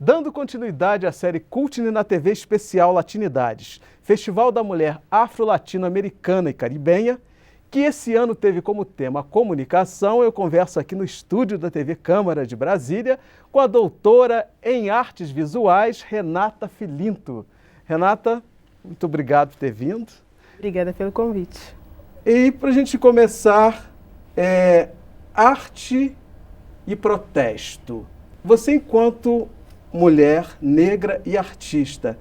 Dando continuidade à série Cultine na TV especial Latinidades, Festival da Mulher Afro-Latino-Americana e Caribenha, que esse ano teve como tema comunicação, eu converso aqui no estúdio da TV Câmara de Brasília com a doutora em artes visuais, Renata Filinto. Renata, muito obrigado por ter vindo. Obrigada pelo convite. E para a gente começar, arte e protesto. Você, enquanto mulher, negra e artista,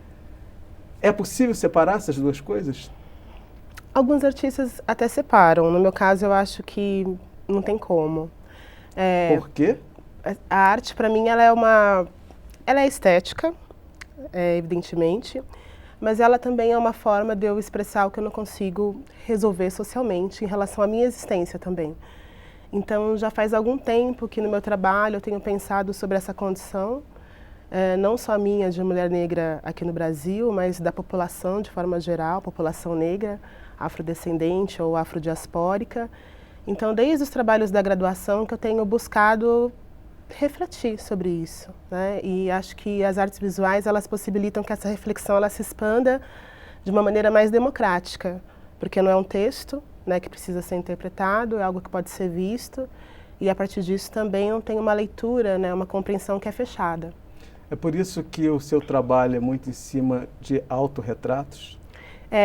é possível separar essas duas coisas? Alguns artistas até separam. No meu caso, eu acho que não tem como. Por quê? A arte, para mim, ela é estética, evidentemente, mas ela também é uma forma de eu expressar o que eu não consigo resolver socialmente em relação à minha existência também. Então, já faz algum tempo que no meu trabalho eu tenho pensado sobre essa condição, não só a minha de mulher negra aqui no Brasil, mas da população de forma geral, população negra, afrodescendente ou afrodiaspórica. Então, desde os trabalhos da graduação que eu tenho buscado refletir sobre isso, né? E acho que as artes visuais, elas possibilitam que essa reflexão ela se expanda de uma maneira mais democrática, porque não é um texto, né, que precisa ser interpretado, é algo que pode ser visto, e a partir disso também eu tenho uma leitura, né, uma compreensão que é fechada. É por isso que o seu trabalho é muito em cima de autorretratos?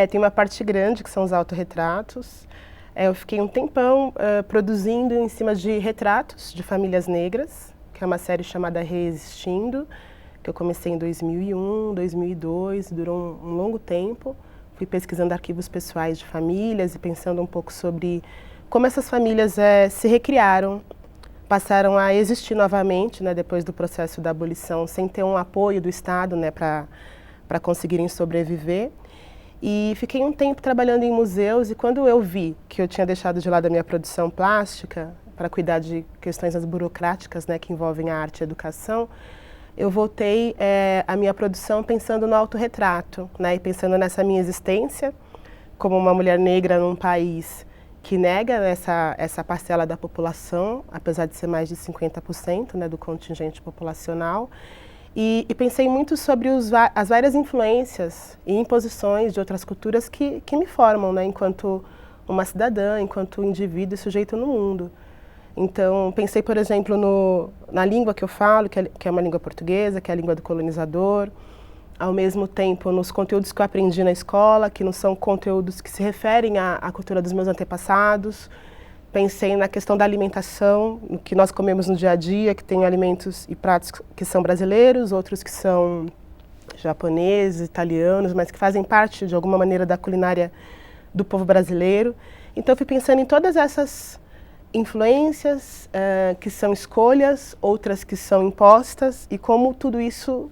Tem uma parte grande que são os autorretratos. Eu fiquei um tempão produzindo em cima de retratos de famílias negras, que é uma série chamada Reexistindo, que eu comecei em 2001, 2002, durou um longo tempo. Fui pesquisando arquivos pessoais de famílias e pensando um pouco sobre como essas famílias se recriaram, passaram a existir novamente, né, depois do processo da abolição, sem ter um apoio do Estado, né, para conseguirem sobreviver. E fiquei um tempo trabalhando em museus e quando eu vi que eu tinha deixado de lado a minha produção plástica para cuidar de questões burocráticas, né, que envolvem a arte e a educação, eu voltei a minha produção pensando no autorretrato, né, e pensando nessa minha existência como uma mulher negra num país que nega essa parcela da população, apesar de ser mais de 50%, né, do contingente populacional. E pensei muito sobre as várias influências e imposições de outras culturas que me formam, né, enquanto uma cidadã, enquanto indivíduo e sujeito no mundo. Então, pensei, por exemplo, na língua que eu falo, que é uma língua portuguesa, que é a língua do colonizador, ao mesmo tempo nos conteúdos que eu aprendi na escola, que não são conteúdos que se referem à cultura dos meus antepassados. Pensei na questão da alimentação, no que nós comemos no dia a dia, que tem alimentos e pratos que são brasileiros, outros que são japoneses, italianos, mas que fazem parte de alguma maneira da culinária do povo brasileiro. Então eu fui pensando em todas essas influências, que são escolhas, outras que são impostas, e como tudo isso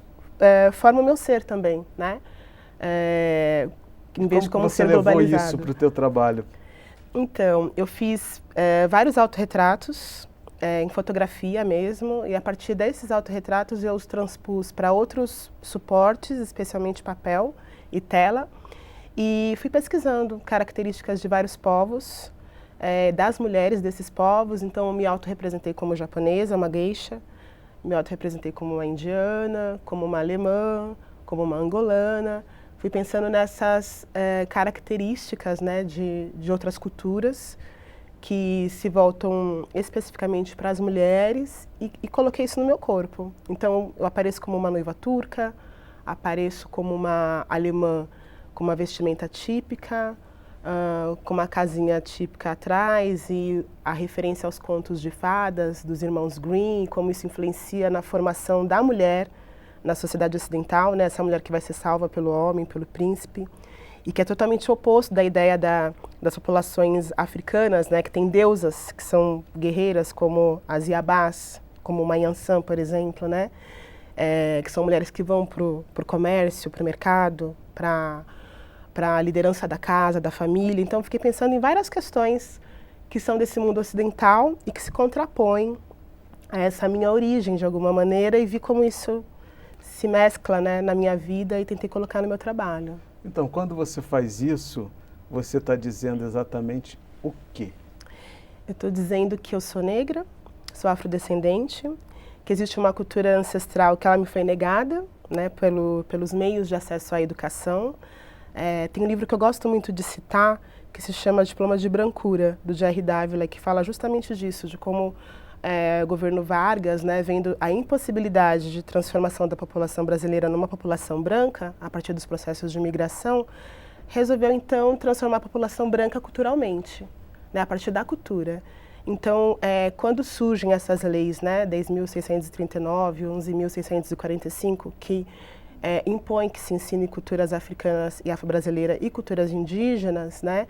forma o meu ser também, né? Em vez de como ser globalizado. Como você levou isso para o teu trabalho? Então, eu fiz vários autorretratos, em fotografia mesmo, e a partir desses autorretratos eu os transpus para outros suportes, especialmente papel e tela, e fui pesquisando características de vários povos, das mulheres desses povos. Então eu me autorrepresentei como japonesa, uma geisha, me autorrepresentei como uma indiana, como uma alemã, como uma angolana. Fui pensando nessas características, né, de outras culturas que se voltam especificamente para as mulheres e coloquei isso no meu corpo. Então eu apareço como uma noiva turca, apareço como uma alemã com uma vestimenta típica, com uma casinha típica atrás e a referência aos contos de fadas dos irmãos Grimm, como isso influencia na formação da mulher na sociedade ocidental, né? Essa mulher que vai ser salva pelo homem, pelo príncipe, e que é totalmente oposto da ideia das populações africanas, né? Que tem deusas que são guerreiras, como as Iabás, como uma Yansan, por exemplo, né? Que são mulheres que vão para o comércio, para o mercado, para a liderança da casa, da família. Então, fiquei pensando em várias questões que são desse mundo ocidental e que se contrapõem a essa minha origem, de alguma maneira, e vi como isso se mescla, né, na minha vida e tentei colocar no meu trabalho. Então, quando você faz isso, você está dizendo exatamente o quê? Eu estou dizendo que eu sou negra, sou afrodescendente, que existe uma cultura ancestral que ela me foi negada, né, pelos meios de acesso à educação. Tem um livro que eu gosto muito de citar, que se chama Diploma de Brancura, do Jerry Dávila, que fala justamente disso, de como o governo Vargas, né, vendo a impossibilidade de transformação da população brasileira numa população branca, a partir dos processos de imigração, resolveu, então, transformar a população branca culturalmente, né, a partir da cultura. Então, quando surgem essas leis, né, 10.639, 11.645, que impõem que se ensine culturas africanas e afro-brasileiras e culturas indígenas, né,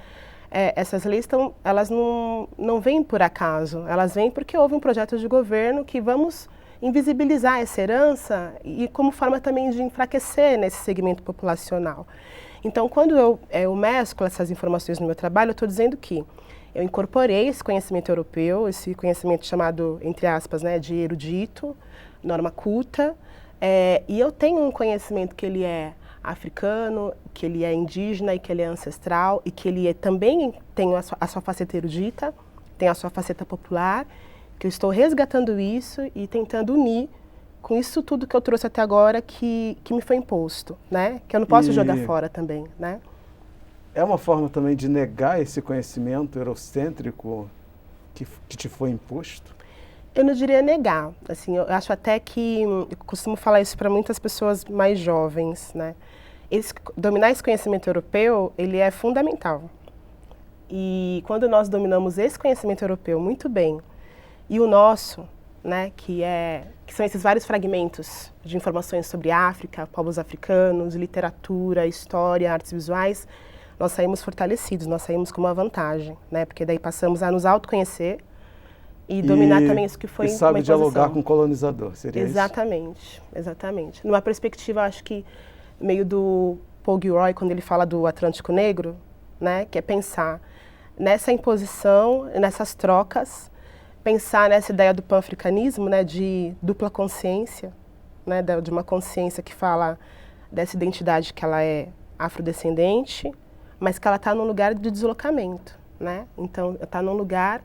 essas leis elas não vêm por acaso, elas vêm porque houve um projeto de governo que vamos invisibilizar essa herança e como forma também de enfraquecer nesse segmento populacional. Então, quando eu mesclo essas informações no meu trabalho, eu estou dizendo que eu incorporei esse conhecimento europeu, esse conhecimento chamado, entre aspas, né, de erudito, norma culta, e eu tenho um conhecimento que ele é africano, que ele é indígena e que ele é ancestral e que ele também tem a sua faceta erudita, tem a sua faceta popular, que eu estou resgatando isso e tentando unir com isso tudo que eu trouxe até agora que me foi imposto, né? Que eu não posso jogar fora também, né? É uma forma também de negar esse conhecimento eurocêntrico que te foi imposto? Eu não diria negar, assim, eu acho até que, eu costumo falar isso para muitas pessoas mais jovens, né? Dominar esse conhecimento europeu, ele é fundamental. E quando nós dominamos esse conhecimento europeu muito bem, e o nosso, né, que são esses vários fragmentos de informações sobre África, povos africanos, literatura, história, artes visuais, nós saímos fortalecidos, nós saímos com uma vantagem, né? Porque daí passamos a nos autoconhecer e dominar também isso que foi uma imposição. E sabe dialogar com o colonizador, seria exatamente, isso? Exatamente. Numa perspectiva, acho que, meio do Paul Gilroy, quando ele fala do Atlântico Negro, né? Que é pensar nessa imposição, nessas trocas, pensar nessa ideia do pan-africanismo, né? De dupla consciência, né? De uma consciência que fala dessa identidade que ela é afrodescendente, mas que ela está num lugar de deslocamento, né? Então, está num lugar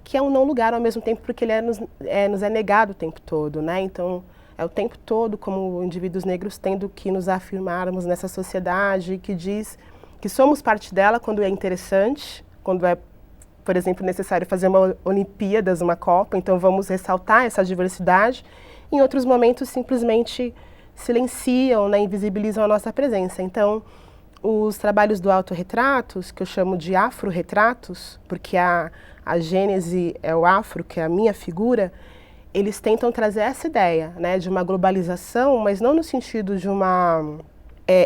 que é um não lugar ao mesmo tempo, porque ele nos é negado o tempo todo, né? Então, é o tempo todo como indivíduos negros tendo que nos afirmarmos nessa sociedade que diz que somos parte dela quando é interessante, quando é, por exemplo, necessário fazer uma Olimpíadas, uma Copa, então vamos ressaltar essa diversidade. Em outros momentos, simplesmente silenciam, né, invisibilizam a nossa presença. Então, os trabalhos do autorretratos, que eu chamo de afro-retratos, porque a gênese é o afro, que é a minha figura, eles tentam trazer essa ideia, né, de uma globalização, mas não no sentido de uma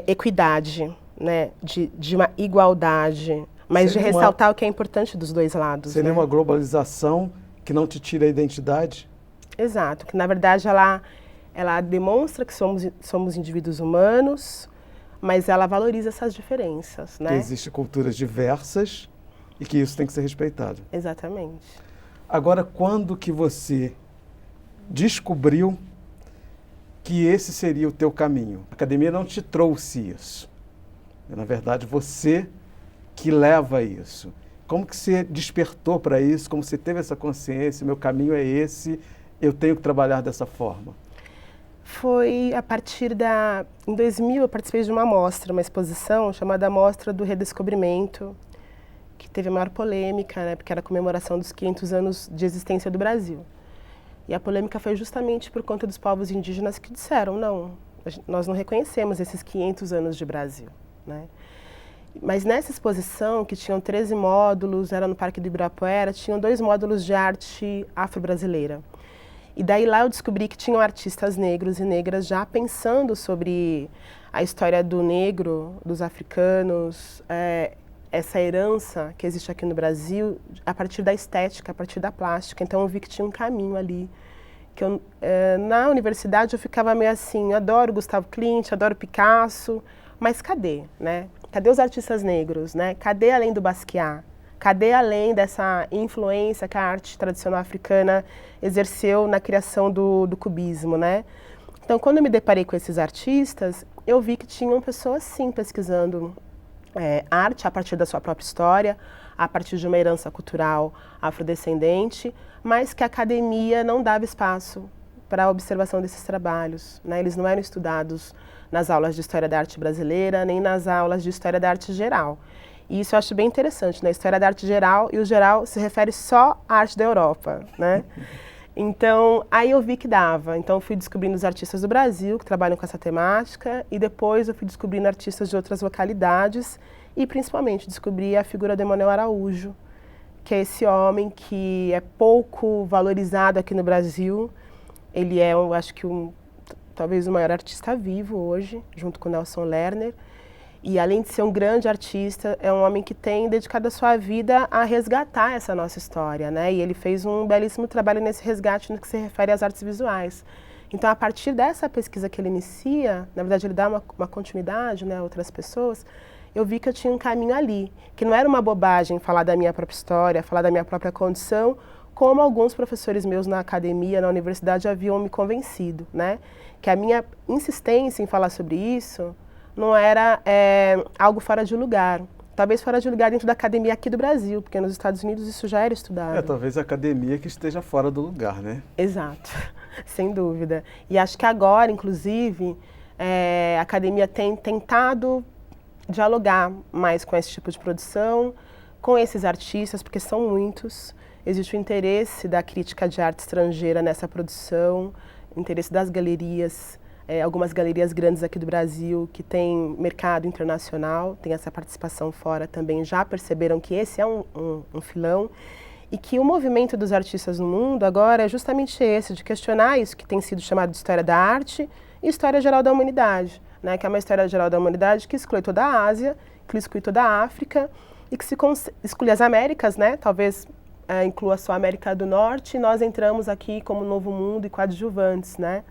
equidade, né, de uma igualdade, mas seria de ressaltar o que é importante dos dois lados. Seria, né, uma globalização que não te tira a identidade? Exato, que na verdade ela demonstra que somos indivíduos humanos, mas ela valoriza essas diferenças, né? Que existem culturas diversas e que isso tem que ser respeitado. Exatamente. Agora, quando que você descobriu que esse seria o teu caminho? A academia não te trouxe isso. Na verdade, você que leva isso. Como que você despertou para isso? Como você teve essa consciência? Meu caminho é esse, eu tenho que trabalhar dessa forma. Foi a partir em 2000, eu participei de uma mostra, uma exposição chamada Mostra do Redescobrimento, que teve a maior polêmica, né, porque era a comemoração dos 500 anos de existência do Brasil. E a polêmica foi justamente por conta dos povos indígenas que disseram, não, nós não reconhecemos esses 500 anos de Brasil, né? Mas nessa exposição, que tinham 13 módulos, era no Parque do Ibirapuera, tinham 2 módulos de arte afro-brasileira. E daí lá eu descobri que tinham artistas negros e negras já pensando sobre a história do negro, dos africanos, essa herança que existe aqui no Brasil, a partir da estética, a partir da plástica. Então eu vi que tinha um caminho ali. Que na universidade eu ficava meio assim, adoro Gustavo Klimt, adoro Picasso, mas cadê, né? Cadê os artistas negros, né? Cadê além do Basquiat? Cadê além dessa influência que a arte tradicional africana exerceu na criação do cubismo, né? Então, quando eu me deparei com esses artistas, eu vi que tinham pessoas, sim, pesquisando arte a partir da sua própria história, a partir de uma herança cultural afrodescendente, mas que a academia não dava espaço para a observação desses trabalhos, né? Eles não eram estudados nas aulas de História da Arte brasileira, nem nas aulas de História da Arte geral. E isso eu acho bem interessante, né? História da Arte geral, e o geral se refere só à arte da Europa, né? Então, aí eu vi que dava. Então, eu fui descobrindo os artistas do Brasil que trabalham com essa temática, e depois eu fui descobrindo artistas de outras localidades, e principalmente descobri a figura do Emanuel Araújo, que é esse homem que é pouco valorizado aqui no Brasil. Ele é, eu acho que, talvez o maior artista vivo hoje, junto com Nelson Lerner. E além de ser um grande artista, é um homem que tem dedicado a sua vida a resgatar essa nossa história, né? E ele fez um belíssimo trabalho nesse resgate no que se refere às artes visuais. Então, a partir dessa pesquisa que ele inicia, na verdade ele dá uma continuidade, né, a outras pessoas, eu vi que eu tinha um caminho ali, que não era uma bobagem falar da minha própria história, falar da minha própria condição, como alguns professores meus na academia, na universidade, haviam me convencido, né? Que a minha insistência em falar sobre isso não era algo fora de lugar. Talvez fora de lugar dentro da academia aqui do Brasil, porque nos Estados Unidos isso já era estudado. Talvez a academia que esteja fora do lugar, né? Exato, sem dúvida. E acho que agora, inclusive, a academia tem tentado dialogar mais com esse tipo de produção, com esses artistas, porque são muitos. Existe o interesse da crítica de arte estrangeira nessa produção, o interesse das galerias, algumas galerias grandes aqui do Brasil que têm mercado internacional, tem essa participação fora também, já perceberam que esse é um filão e que o movimento dos artistas no mundo agora é justamente esse, de questionar isso que tem sido chamado de história da arte e história geral da humanidade, né, que é uma história geral da humanidade que exclui toda a Ásia, que exclui toda a África e que se exclui as Américas, né, talvez inclua só a América do Norte, e nós entramos aqui como Novo Mundo e coadjuvantes, né.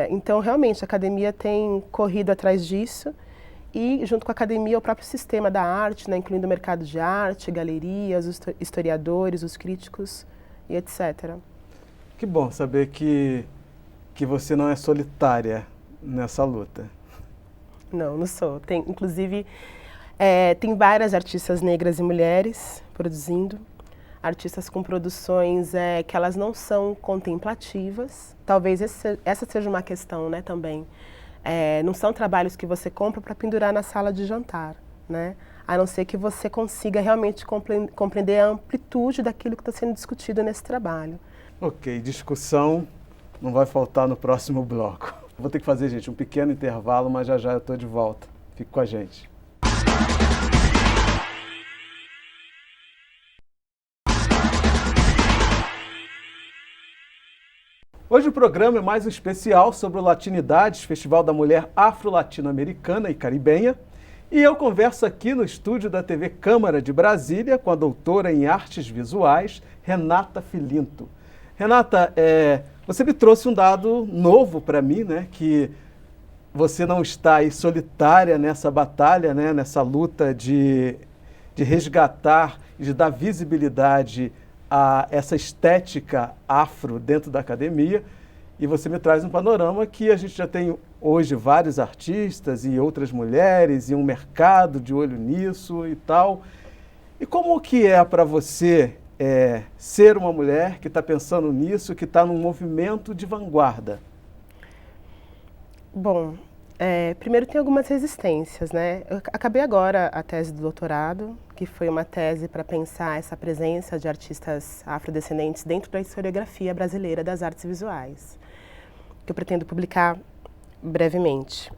Então, realmente, a academia tem corrido atrás disso e, junto com a academia, o próprio sistema da arte, né, incluindo o mercado de arte, galerias, os historiadores, os críticos e etc. Que bom saber que você não é solitária nessa luta. Não, não sou. Inclusive, tem várias artistas negras e mulheres produzindo. Artistas com produções que elas não são contemplativas. Talvez essa seja uma questão, né, também. Não são trabalhos que você compra para pendurar na sala de jantar, né? A não ser que você consiga realmente compreender a amplitude daquilo que está sendo discutido nesse trabalho. Ok, discussão não vai faltar no próximo bloco. Vou ter que fazer, gente, um pequeno intervalo, mas já eu estou de volta. Fique com a gente. Hoje o programa é mais um especial sobre o Latinidades, Festival da Mulher Afro-Latino-Americana e Caribenha. E eu converso aqui no estúdio da TV Câmara de Brasília com a doutora em Artes Visuais, Renata Filinto. Renata, você me trouxe um dado novo para mim, né? Que você não está aí solitária nessa batalha, né? Nessa luta de resgatar e de dar visibilidade a essa estética afro dentro da academia, e você me traz um panorama que a gente já tem hoje vários artistas e outras mulheres e um mercado de olho nisso e tal. E como que é para você ser uma mulher que está pensando nisso, que está num movimento de vanguarda? Bom, primeiro tem algumas resistências, né? Eu acabei agora a tese do doutorado, que foi uma tese para pensar essa presença de artistas afrodescendentes dentro da historiografia brasileira das artes visuais, que eu pretendo publicar brevemente.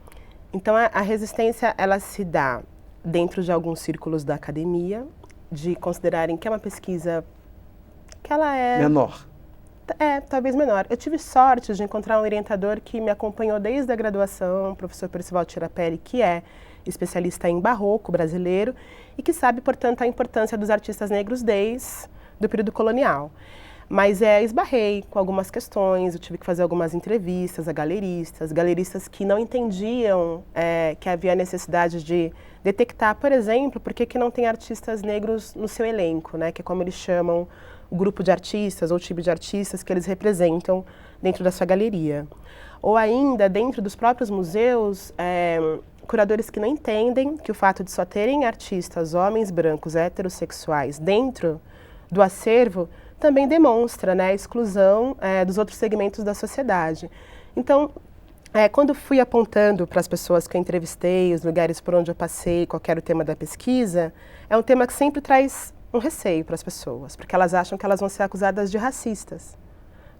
Então, a resistência, ela se dá dentro de alguns círculos da academia, de considerarem que é uma pesquisa que ela é... Menor. Talvez menor. Eu tive sorte de encontrar um orientador que me acompanhou desde a graduação, o professor Percival Tirapelli, que é especialista em barroco brasileiro e que sabe, portanto, a importância dos artistas negros desde o período colonial. Mas esbarrei com algumas questões, eu tive que fazer algumas entrevistas a galeristas que não entendiam que havia necessidade de detectar, por exemplo, por que não tem artistas negros no seu elenco, né, que é como eles chamam o grupo de artistas ou tipo de artistas que eles representam dentro da sua galeria. Ou ainda, dentro dos próprios museus, curadores que não entendem que o fato de só terem artistas, homens brancos, heterossexuais, dentro do acervo, também demonstra, né, a exclusão dos outros segmentos da sociedade. Então, quando fui apontando para as pessoas que eu entrevistei, os lugares por onde eu passei, qual era o tema da pesquisa, é um tema que sempre traz um receio para as pessoas, porque elas acham que elas vão ser acusadas de racistas.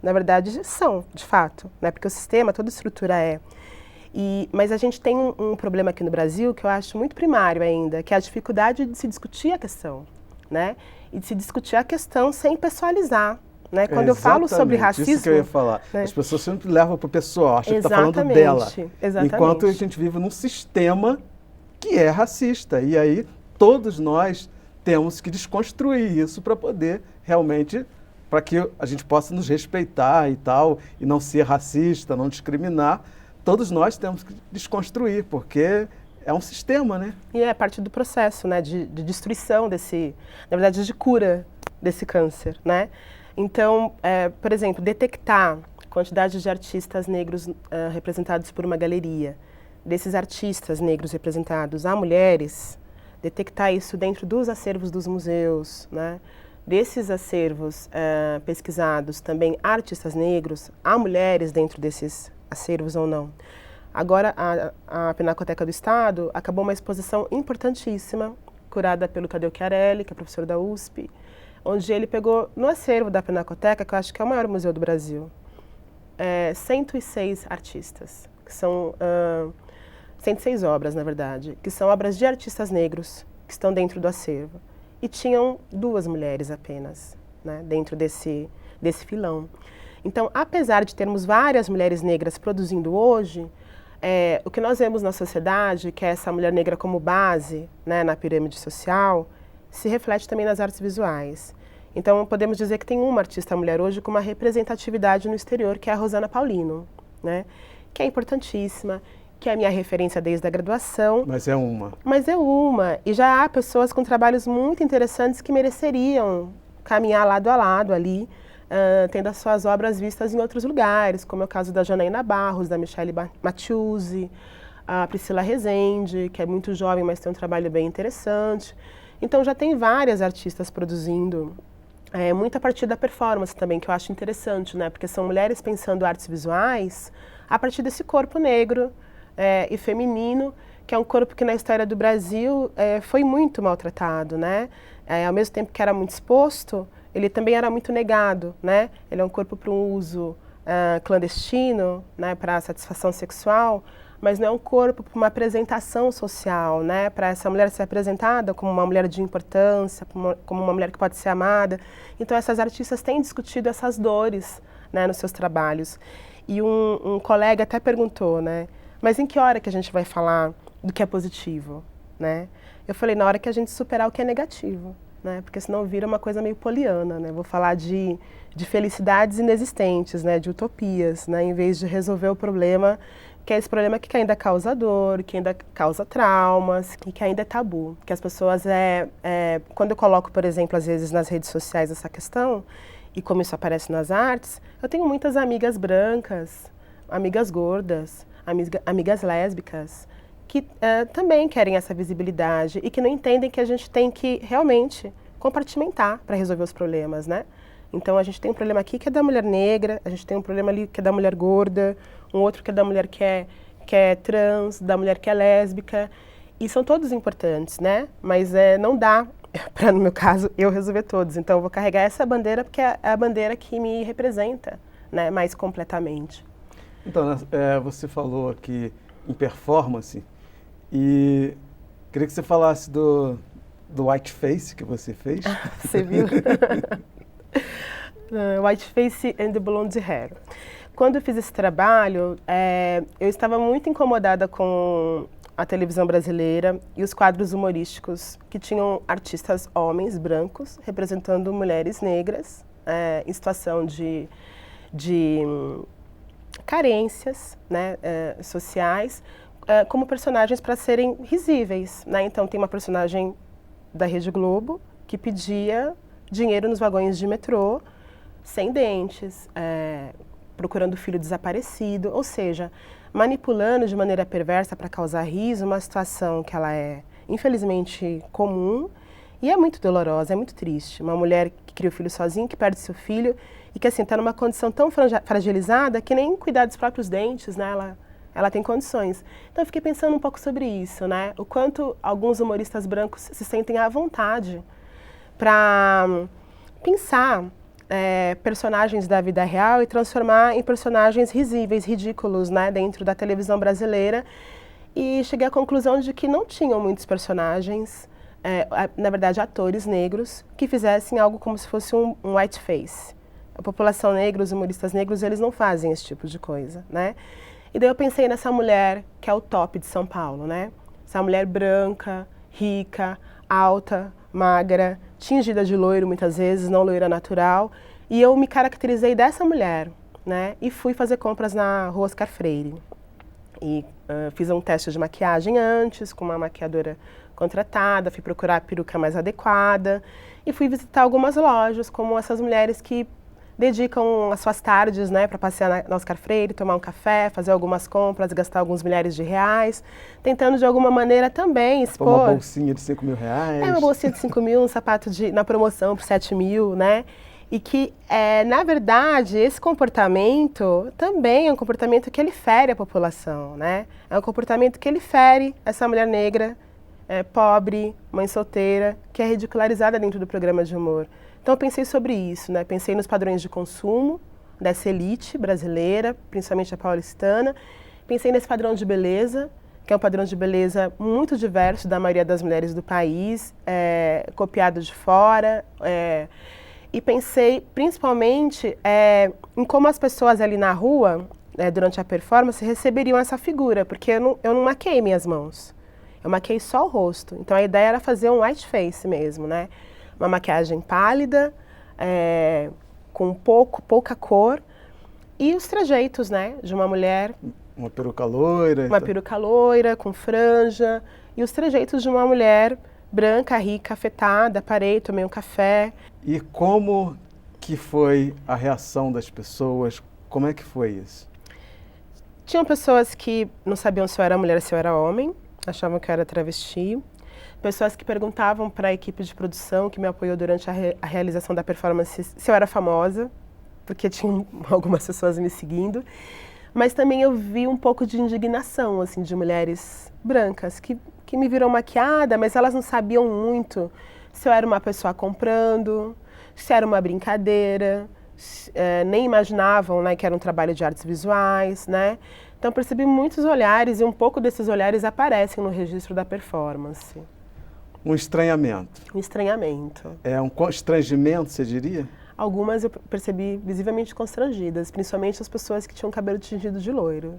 Na verdade, são, de fato, né? Porque o sistema, toda estrutura é. Mas a gente tem um problema aqui no Brasil que eu acho muito primário ainda, que é a dificuldade de se discutir a questão, né? E de se discutir a questão sem pessoalizar. Né? Quando eu falo sobre racismo... Isso que eu ia falar. Né? As pessoas sempre levam para o pessoal, acham que está falando dela. Exatamente. Enquanto a gente vive num sistema que é racista. E aí todos nós temos que desconstruir isso para poder realmente, para que a gente possa nos respeitar e tal, e não ser racista, não discriminar. Todos nós temos que desconstruir, porque é um sistema, né? E é parte do processo, né, de destruição desse, na verdade, de cura desse câncer, né? Então, por exemplo, detectar a quantidade de artistas negros representados por uma galeria, desses artistas negros representados há mulheres, detectar isso dentro dos acervos dos museus, né? Desses acervos pesquisados também há artistas negros, há mulheres dentro desses acervos ou não. Agora, a Pinacoteca do Estado acabou uma exposição importantíssima, curada pelo Tadeu Chiarelli, que é professor da USP, onde ele pegou no acervo da Pinacoteca, que eu acho que é o maior museu do Brasil, 106 artistas, que são 106 obras, na verdade, que são obras de artistas negros que estão dentro do acervo. E tinham 2 mulheres apenas, né, dentro desse filão. Então, apesar de termos várias mulheres negras produzindo hoje, o que nós vemos na sociedade, que é essa mulher negra como base, né, na pirâmide social, se reflete também nas artes visuais. Então, podemos dizer que tem uma artista mulher hoje com uma representatividade no exterior, que é a Rosana Paulino, né? Que é importantíssima, que é a minha referência desde a graduação. Mas é uma. Mas é uma. E já há pessoas com trabalhos muito interessantes que mereceriam caminhar lado a lado ali, tendo as suas obras vistas em outros lugares, como é o caso da Janaína Barros, da Michele Mattiusi, a Priscila Rezende, que é muito jovem, mas tem um trabalho bem interessante. Então já tem várias artistas produzindo, muito a partir da performance também, que eu acho interessante, né? Porque são mulheres pensando artes visuais a partir desse corpo negro e feminino, que é um corpo que na história do Brasil foi muito maltratado, né? Ao mesmo tempo que era muito exposto, ele também era muito negado, né? Ele é um corpo para um uso clandestino, né? Para satisfação sexual, mas não é um corpo para uma apresentação social, né? Para essa mulher ser apresentada como uma mulher de importância, como uma mulher que pode ser amada. Então, essas artistas têm discutido essas dores, né, nos seus trabalhos. E um colega até perguntou, né? Mas em que hora que a gente vai falar do que é positivo, né? Eu falei, na hora que a gente superar o que é negativo, né? Porque senão vira uma coisa meio poliana, né? Vou falar de felicidades inexistentes, né? De utopias, né? Em vez de resolver o problema, que é esse problema que ainda causa dor, que ainda causa traumas, e que ainda é tabu. Que as pessoas, quando eu coloco, por exemplo, às vezes nas redes sociais essa questão, e como isso aparece nas artes, eu tenho muitas amigas brancas, amigas gordas, amigas lésbicas, que também querem essa visibilidade e que não entendem que a gente tem que realmente compartimentar para resolver os problemas, né? Então, a gente tem um problema aqui que é da mulher negra, a gente tem um problema ali que é da mulher gorda, um outro que é da mulher que é trans, da mulher que é lésbica, e são todos importantes, né? Mas não dá para, no meu caso, eu resolver todos. Então, eu vou carregar essa bandeira porque é a bandeira que me representa, né, mais completamente. Então, você falou aqui em performance e queria que você falasse do Whiteface que você fez. Você viu? Whiteface and the Blonde Hair. Quando eu fiz esse trabalho, eu estava muito incomodada com a televisão brasileira e os quadros humorísticos que tinham artistas homens brancos representando mulheres negras em situação de carências, né, sociais, como personagens para serem risíveis, né? Então tem uma personagem da Rede Globo que pedia dinheiro nos vagões de metrô, sem dentes, procurando o filho desaparecido, ou seja, manipulando de maneira perversa para causar riso uma situação que ela é infelizmente comum E é muito dolorosa, é muito triste. Uma mulher que cria o filho sozinha, que perde seu filho e que assim está numa condição tão fragilizada que nem cuidar dos próprios dentes, né? Ela tem condições. Então eu fiquei pensando um pouco sobre isso, né? O quanto alguns humoristas brancos se sentem à vontade para pensar personagens da vida real e transformar em personagens risíveis, ridículos, né? Dentro da televisão brasileira. E cheguei à conclusão de que não tinham muitos personagens, na verdade atores negros, que fizessem algo como se fosse um white face. A população negra, os humoristas negros, eles não fazem esse tipo de coisa, né? E daí eu pensei nessa mulher que é o top de São Paulo, né? Essa mulher branca, rica, alta, magra, tingida de loiro muitas vezes, não loira natural. E eu me caracterizei dessa mulher, né? E fui fazer compras na Rua Oscar Freire. E fiz um teste de maquiagem antes, com uma maquiadora contratada, fui procurar a peruca mais adequada e fui visitar algumas lojas, como essas mulheres que dedicam as suas tardes, né, para passear na Oscar Freire, tomar um café, fazer algumas compras, gastar alguns milhares de reais, tentando de alguma maneira também expor... Uma bolsinha de 5 mil reais. Uma bolsinha de 5 mil, um sapato na promoção por 7 mil, né? E que, na verdade, esse comportamento também é um comportamento que ele fere a população, né? É um comportamento que ele fere essa mulher negra, pobre, mãe solteira, que é ridicularizada dentro do programa de humor. Então eu pensei sobre isso, né? Pensei nos padrões de consumo dessa elite brasileira, principalmente a paulistana. Pensei nesse padrão de beleza, que é um padrão de beleza muito diverso da maioria das mulheres do país, copiado de fora. E pensei principalmente em como as pessoas ali na rua, durante a performance, receberiam essa figura, porque eu não maquiei minhas mãos. Eu maquiei só o rosto. Então a ideia era fazer um white face mesmo, né? Uma maquiagem pálida, com pouca cor, e os trejeitos, né, de uma mulher... Uma peruca loira. Uma peruca loira, com franja, e os trejeitos de uma mulher branca, rica, afetada. Parei, tomei um café. E como que foi a reação das pessoas? Como é que foi isso? Tinham pessoas que não sabiam se eu era mulher ou se eu era homem, achavam que eu era travesti. Pessoas que perguntavam para a equipe de produção que me apoiou durante a realização da performance se eu era famosa, porque tinham algumas pessoas me seguindo. Mas também eu vi um pouco de indignação, assim, de mulheres brancas que me viram maquiada, mas elas não sabiam muito se eu era uma pessoa comprando, se era uma brincadeira, nem imaginavam, né, que era um trabalho de artes visuais, né? Então percebi muitos olhares e um pouco desses olhares aparecem no registro da performance. Um estranhamento. Um estranhamento. É um constrangimento, você diria? Algumas eu percebi visivelmente constrangidas, principalmente as pessoas que tinham cabelo tingido de loiro.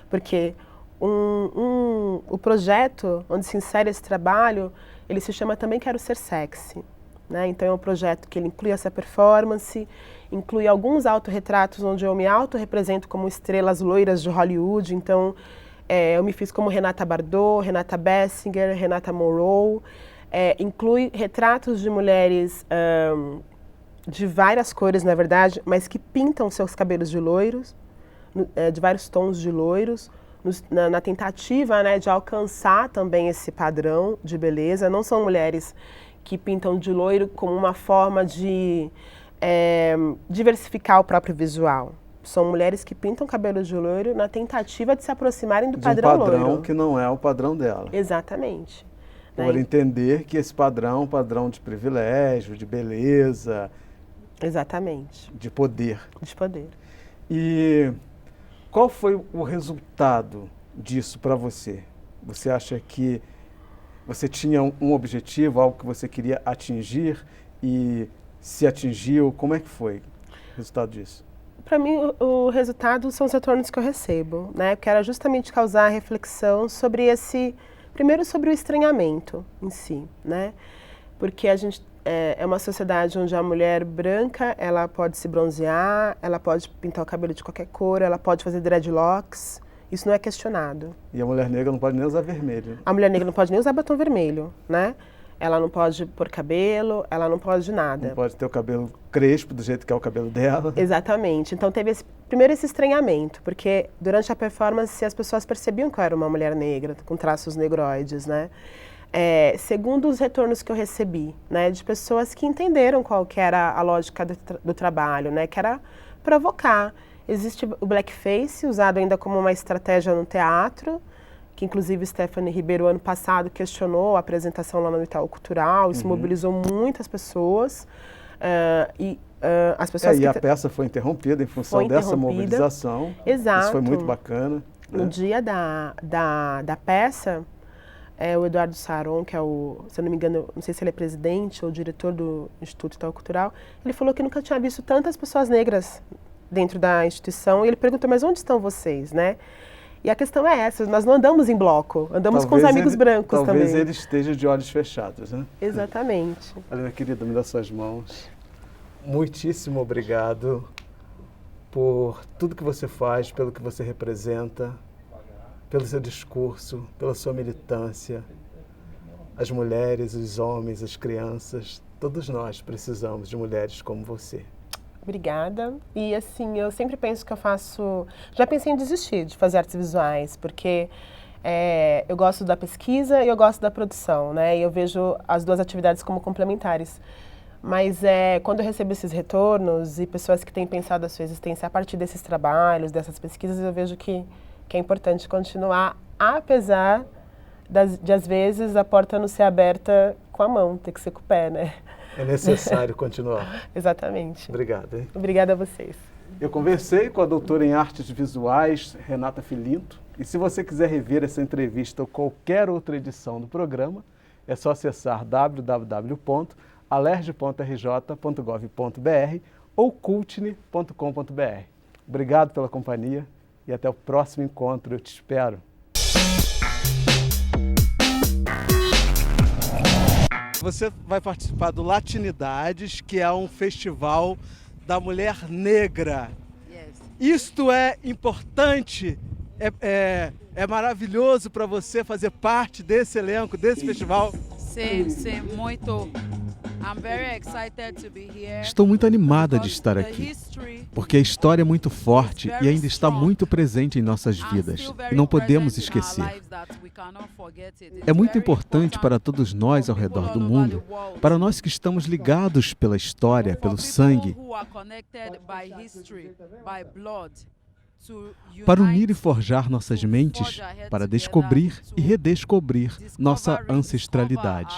Porque o projeto onde se insere esse trabalho, ele se chama também Quero Ser Sexy, né? Então é um projeto que ele inclui essa performance, inclui alguns autorretratos onde eu me autorrepresento como estrelas loiras de Hollywood. Então eu me fiz como Renata Bardot, Renata Bessinger, Renata Morrow. Inclui retratos de mulheres de várias cores, na verdade, mas que pintam seus cabelos de loiros, de vários tons de loiros, na tentativa, né, de alcançar também esse padrão de beleza. Não são mulheres que pintam de loiro como uma forma de diversificar o próprio visual. São mulheres que pintam cabelo de loiro na tentativa de se aproximarem do padrão loiro. Um padrão que não é o padrão dela. Exatamente. Por entender que esse padrão é um padrão de privilégio, de beleza. Exatamente. De poder. De poder. E qual foi o resultado disso para você? Você acha que você tinha um objetivo, algo que você queria atingir e se atingiu? Como é que foi o resultado disso? Para mim, o resultado são os retornos que eu recebo, né? Porque era justamente causar reflexão sobre primeiro sobre o estranhamento em si, né? Porque a gente é uma sociedade onde a mulher branca, ela pode se bronzear, ela pode pintar o cabelo de qualquer cor, ela pode fazer dreadlocks, isso não é questionado. E a mulher negra não pode nem usar vermelho. A mulher negra não pode nem usar batom vermelho, né? Ela não pode pôr cabelo, ela não pode nada. Não pode ter o cabelo crespo do jeito que é o cabelo dela. Exatamente. Então teve primeiro esse estranhamento, porque durante a performance as pessoas percebiam que eu era uma mulher negra, com traços negroides, né? segundo os retornos que eu recebi, né, de pessoas que entenderam qual que era a lógica do trabalho, né, que era provocar. Existe o blackface, usado ainda como uma estratégia no teatro, que inclusive Stephanie Ribeiro, ano passado, questionou a apresentação lá no Itaú Cultural, isso mobilizou muitas pessoas. As pessoas e a peça foi interrompida em função dessa mobilização. Exato. Isso foi muito bacana. No dia da peça, o Eduardo Saron, que é se eu não me engano, não sei se ele é presidente ou diretor do Instituto Itaú Cultural, ele falou que nunca tinha visto tantas pessoas negras dentro da instituição, e ele perguntou, mas onde estão vocês, né? E a questão é essa, nós não andamos em bloco, andamos com os amigos brancos também. Talvez ele esteja de olhos fechados, né? Exatamente. Olha, minha querida, me dá suas mãos. Muitíssimo obrigado por tudo que você faz, pelo que você representa, pelo seu discurso, pela sua militância. As mulheres, os homens, as crianças, todos nós precisamos de mulheres como você. Obrigada. E assim, eu sempre penso que eu faço... Já pensei em desistir de fazer artes visuais, porque eu gosto da pesquisa e eu gosto da produção, né? E eu vejo as duas atividades como complementares. Mas quando eu recebo esses retornos e pessoas que têm pensado a sua existência a partir desses trabalhos, dessas pesquisas, eu vejo que é importante continuar, apesar de, às vezes, a porta não ser aberta com a mão, ter que ser com o pé, né? É necessário continuar. Exatamente. Obrigado. Hein? Obrigada a vocês. Eu conversei com a doutora em artes visuais, Renata Filinto, e se você quiser rever essa entrevista ou qualquer outra edição do programa, é só acessar www.alerj.rj.gov.br ou cultne.com.br. Obrigado pela companhia e até o próximo encontro. Eu te espero. Você vai participar do Latinidades, que é um festival da mulher negra. Yes. Isto é importante, é maravilhoso para você fazer parte desse elenco, desse festival? Sim, muito. I'm very excited to be here. Estou muito animada de estar aqui, porque a história é muito forte e ainda está muito presente em nossas vidas, e não podemos esquecer. É muito importante para todos nós ao redor do mundo, para nós que estamos ligados pela história, pelo sangue, para unir e forjar nossas mentes, para descobrir e redescobrir nossa ancestralidade.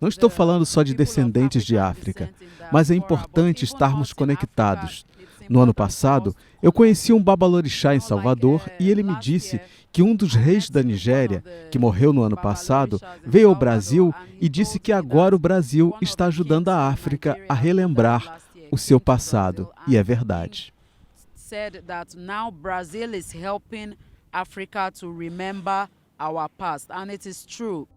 Não estou falando só de descendentes de África, mas é importante estarmos conectados. No ano passado, eu conheci um babalorixá em Salvador e ele me disse que um dos reis da Nigéria, que morreu no ano passado, veio ao Brasil e disse que agora o Brasil está ajudando a África a relembrar o seu passado, e é verdade. Said that now Brazil is helping Africa to remember our past, and it is true.